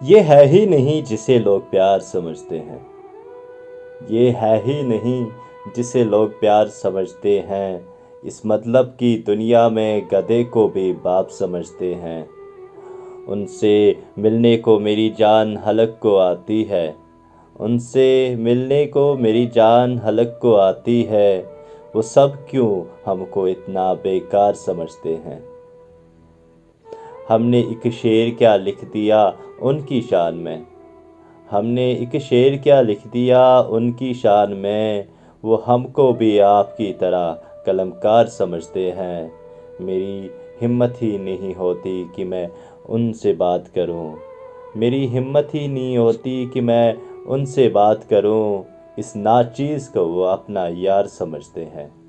ये है ही नहीं जिसे लोग प्यार समझते हैं। ये है ही नहीं जिसे लोग प्यार समझते हैं। इस मतलब की दुनिया में गधे को भी बाप समझते हैं। उनसे मिलने को मेरी जान हलक को आती है। उनसे मिलने को मेरी जान हलक को आती है। वो सब क्यों हमको इतना बेकार समझते हैं। हमने एक शेर क्या लिख दिया उनकी शान में। हमने एक शेर क्या लिख दिया उनकी शान में। वो हमको भी आपकी तरह कलमकार समझते हैं। मेरी हिम्मत ही नहीं होती कि मैं उनसे बात करूं। मेरी हिम्मत ही नहीं होती कि मैं उनसे बात करूं। इस नाचीज़ को वो अपना यार समझते हैं।